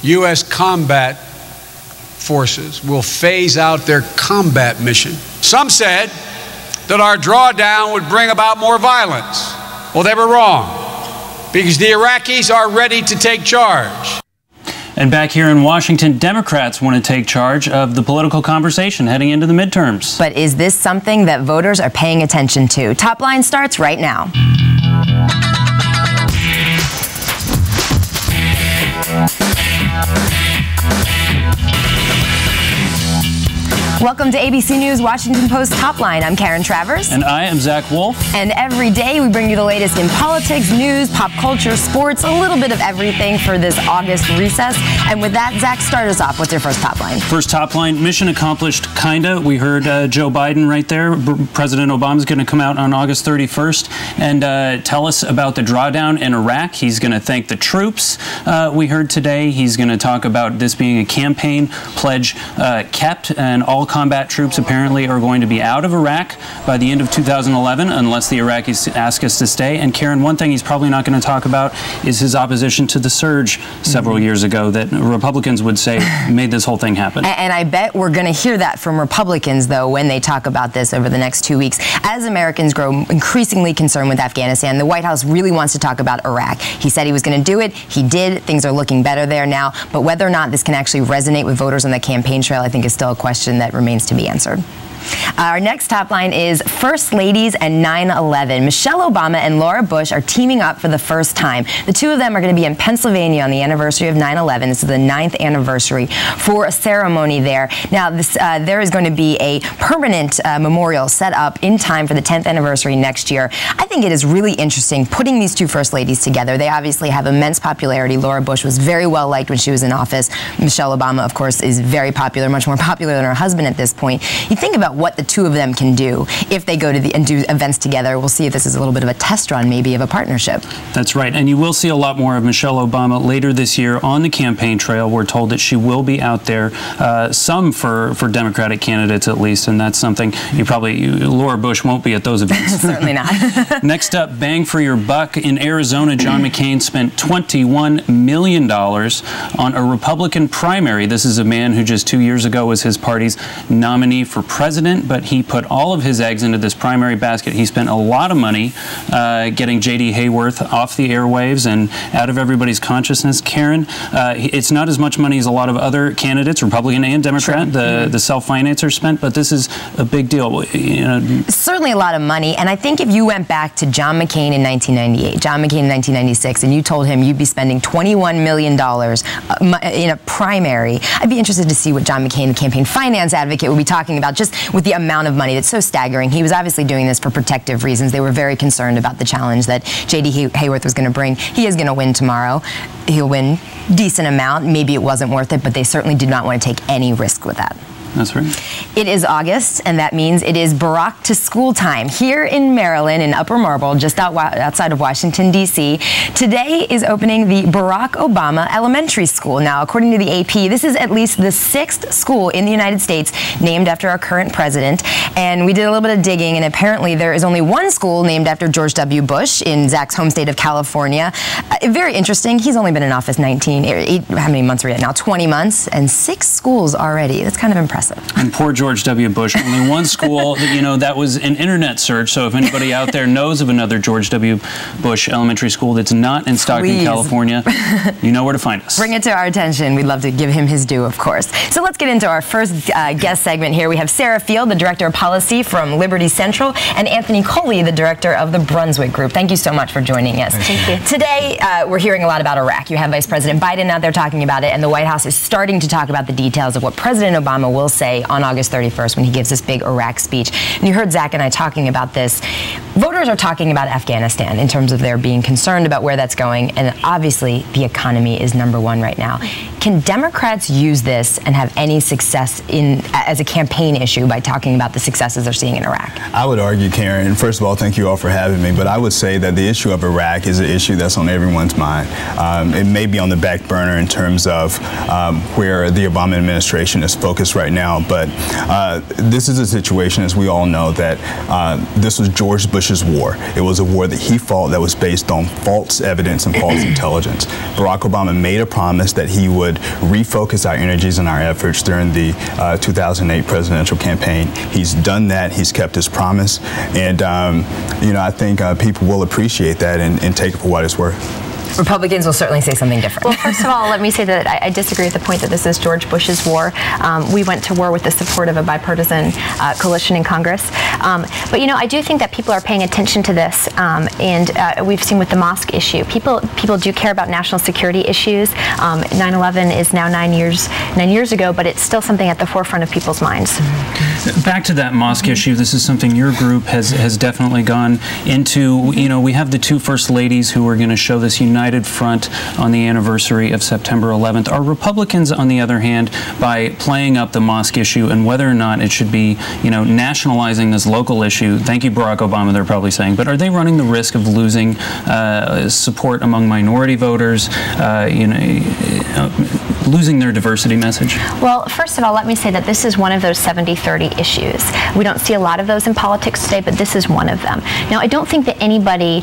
U.S. combat forces will phase out their combat mission. Some said that our drawdown would bring about more violence. Well, they were wrong, because the Iraqis are ready to take charge. And back here in Washington, Democrats want to take charge of the political conversation heading into the midterms. But is this something that voters are paying attention to? Top Line starts right now. Welcome to ABC News Washington Post Top Line. I'm Karen Travers. And I am Zach Wolf. And every day we bring you the latest in politics, news, pop culture, sports, a little bit of everything for this August recess. And with that, Zach, start us off. What's your first top line? First top line, mission accomplished, kinda. We heard Joe Biden right there. President Obama's going to come out on August 31st and tell us about the drawdown in Iraq. He's going to thank the troops. We heard today he's going to talk about this being a campaign pledge kept, and all combat troops apparently are going to be out of Iraq by the end of 2011 unless the Iraqis ask us to stay. And Karen, one thing he's probably not going to talk about is his opposition to the surge several years ago that Republicans would say made this whole thing happen. And I bet we're going to hear that from Republicans, though, when they talk about this over the next 2 weeks. As Americans grow increasingly concerned with Afghanistan, the White House really wants to talk about Iraq. He said he was going to do it. He did. Things are looking better there now. But whether or not this can actually resonate with voters on the campaign trail, I think is still a question that remains to be answered. Our next top line is First Ladies and 9/11. Michelle Obama and Laura Bush are teaming up for the first time. The two of them are going to be in Pennsylvania on the anniversary of 9/11. This is the 9th anniversary for a ceremony there. Now, there is going to be a permanent memorial set up in time for the 10th anniversary next year. I think it is really interesting putting these two First Ladies together. They obviously have immense popularity. Laura Bush was very well liked when she was in office. Michelle Obama, of course, is very popular, much more popular than her husband at this point. You think about what the two of them can do if they go to and do events together. We'll see if this is a little bit of a test run, maybe, of a partnership. That's right. And you will see a lot more of Michelle Obama later this year on the campaign trail. We're told that she will be out there, some for Democratic candidates at least, and that's something Laura Bush won't be at those events. Certainly not. Next up, bang for your buck. In Arizona, John McCain spent $21 million on a Republican primary. This is a man who just 2 years ago was his party's nominee for president, but he put all of his eggs into this primary basket. He spent a lot of money getting J.D. Hayworth off the airwaves and out of everybody's consciousness. Karen, it's not as much money as a lot of other candidates, Republican and Democrat, the self-financers spent, but this is a big deal. You know. Certainly a lot of money, and I think if you went back to John McCain in 1998, John McCain in 1996, and you told him you'd be spending $21 million in a primary, I'd be interested to see what John McCain, the campaign finance advocate, would be talking about just with the amount of money that's so staggering. He was obviously doing this for protective reasons. They were very concerned about the challenge that J.D. Hayworth was going to bring. He is going to win tomorrow. He'll win a decent amount. Maybe it wasn't worth it, but they certainly did not want to take any risk with that. That's right. It is August, and that means it is Barack to school time. Here in Maryland, in Upper Marlboro, just outside of Washington, D.C., today is opening the Barack Obama Elementary School. Now, according to the AP, this is at least the 6th school in the United States named after our current president. And we did a little bit of digging, and apparently there is only one school named after George W. Bush in Zach's home state of California. Very interesting. He's only been in office how many months are we at now? 20 months, and 6 schools already. That's kind of impressive. And poor George W. Bush, only one school, that was an internet search, so if anybody out there knows of another George W. Bush elementary school that's not in Stockton, California, you know where to find us. Bring it to our attention. We'd love to give him his due, of course. So let's get into our first guest segment here. We have Sarah Field, the Director of Policy from Liberty Central, and Anthony Coley, the Director of the Brunswick Group. Thank you so much for joining us. Thank you. Today, we're hearing a lot about Iraq. You have Vice President Biden out there talking about it, and the White House is starting to talk about the details of what President Obama will say on August 31st when he gives this big Iraq speech. And you heard Zach and I talking about this. Voters are talking about Afghanistan in terms of their being concerned about where that's going, and obviously the economy is #1 right now. Can Democrats use this and have any success as a campaign issue by talking about the successes they're seeing in Iraq? I would argue, Karen, first of all, thank you all for having me, but I would say that the issue of Iraq is an issue that's on everyone's mind. It may be on the back burner in terms of where the Obama administration is focused right now, but this is a situation, as we all know, that this was George Bush's Bush's war. It was a war that he fought that was based on false evidence and false intelligence. Barack Obama made a promise that he would refocus our energies and our efforts during the 2008 presidential campaign. He's done that. He's kept his promise. And, you know, I think people will appreciate that and take it for what it's worth. Republicans will certainly say something different. Well, first of all, let me say that I disagree with the point that this is George Bush's war. We went to war with the support of a bipartisan coalition in Congress. But, you know, I do think that people are paying attention to this, and we've seen with the mosque issue. People do care about national security issues. 9/11 is now 9 years ago, but it's still something at the forefront of people's minds. Back to that mosque issue, this is something your group has definitely gone into. You know, we have the two first ladies who are going to show this united front on the anniversary of September 11th. Are Republicans, on the other hand, by playing up the mosque issue and whether or not it should be, you know, nationalizing this local issue, thank you, Barack Obama, they're probably saying, but are they running the risk of losing support among minority voters, losing their diversity message? Well, first of all, let me say that this is one of those 70-30 issues. We don't see a lot of those in politics today, but this is one of them. Now, I don't think that anybody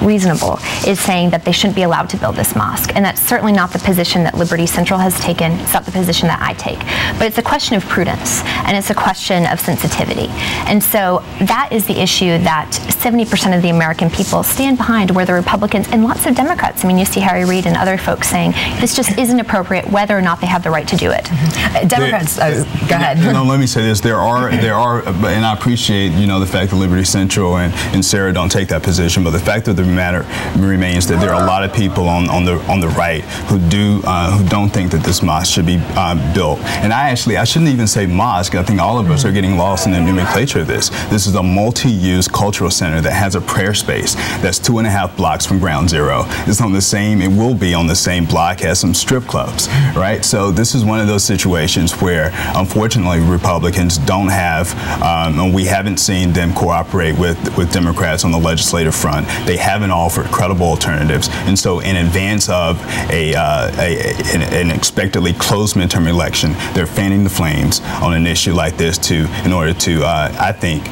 reasonable is saying that they shouldn't be allowed to build this mosque, and that's certainly not the position that Liberty Central has taken. It's not the position that I take. But it's a question of prudence, and it's a question of sensitivity. And so that is the issue that 70% of the American people stand behind, where the Republicans and lots of Democrats, I mean, you see Harry Reid and other folks saying this just isn't appropriate, whether or not they have the right to do it. Democrats, go ahead. No, let me say this. There are, and I appreciate, you know, the fact that Liberty Central and Sarah don't take that position, but the fact of the matter remains that there are a lot of people on the right who don't think that this mosque should be built. And I shouldn't even say mosque. I think all of us are getting lost in the nomenclature of this. This is a multi-use cultural center that has a prayer space that's 2.5 blocks from Ground Zero. It's on the same, it will be on the same block as some strip clubs, right? So this is one of those situations where, unfortunately, Republicans don't have, and we haven't seen them cooperate with Democrats on the legislative front. They haven't offered credible alternatives. And so in advance of an expectedly close midterm election, they're fanning the flames on an issue like this in order to, I think,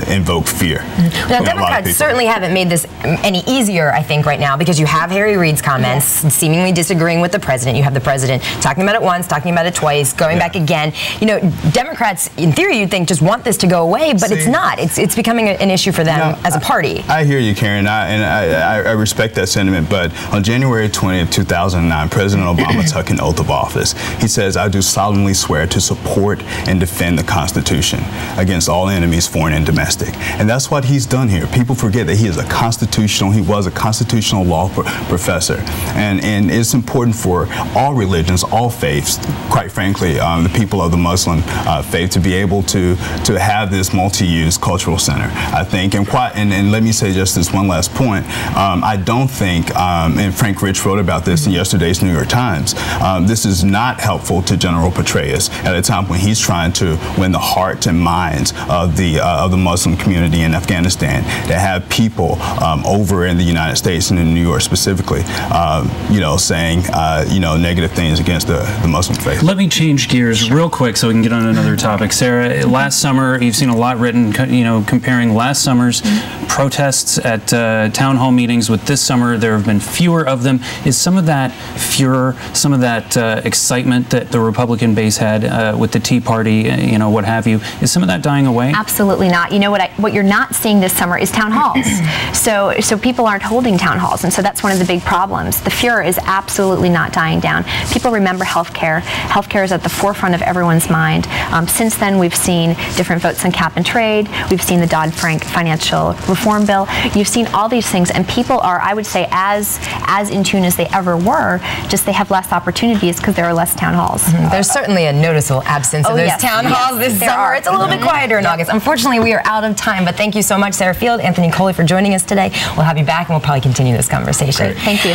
invoke fear. Now, Democrats certainly haven't made this any easier, I think, right now, because you have Harry Reid's comments seemingly disagreeing with the president. You have the president talking about it once, talking about it twice, going back again. You know, Democrats, in theory, you'd think just want this to go away, but it's not. It's becoming an issue for them as a party. I hear you, Karen, and I respect that sentiment, but on January 20th, 2009, President Obama took an oath of office. He says, "I do solemnly swear to support and defend the Constitution against all enemies, foreign and domestic." And that's what he's done here. People forget that he was a constitutional law professor. And it's important for all religions, all faiths, quite frankly, the people of the Muslim faith, to be able to have this multi-use cultural center, I think. And let me say just this one last point. I don't think, and Frank Rich wrote about this in yesterday's New York Times, this is not helpful to General Petraeus at a time when he's trying to win the hearts and minds of the Muslim community in Afghanistan, to have people over in the United States and in New York specifically, you know, saying, you know, negative things against the Muslim faith. Let me change gears real quick so we can get on another topic. Sarah, last summer, you've seen a lot written, you know, comparing last summer's protests at town hall meetings with this summer. There have been fewer of them. Is some of that furor, some of that excitement that the Republican base had with the Tea Party, you know, what have you, is some of that dying away? Absolutely not. You know what you're not seeing this summer is town halls. So people aren't holding town halls, and so that's one of the big problems. The furor is absolutely not dying down. People remember healthcare. Healthcare is at the forefront of everyone's mind. Since then, we've seen different votes on cap and trade. We've seen the Dodd-Frank financial reform bill. You've seen all these things, and people are, I would say, as in tune as they ever were. Just they have less opportunities because there are less town halls. There's certainly a noticeable absence of those town halls this summer. It's a little bit quieter in August. Unfortunately, we are out of time, but thank you so much, Sarah Field, Anthony Coley, for joining us today. We'll have you back, and we'll probably continue this conversation. Thank you.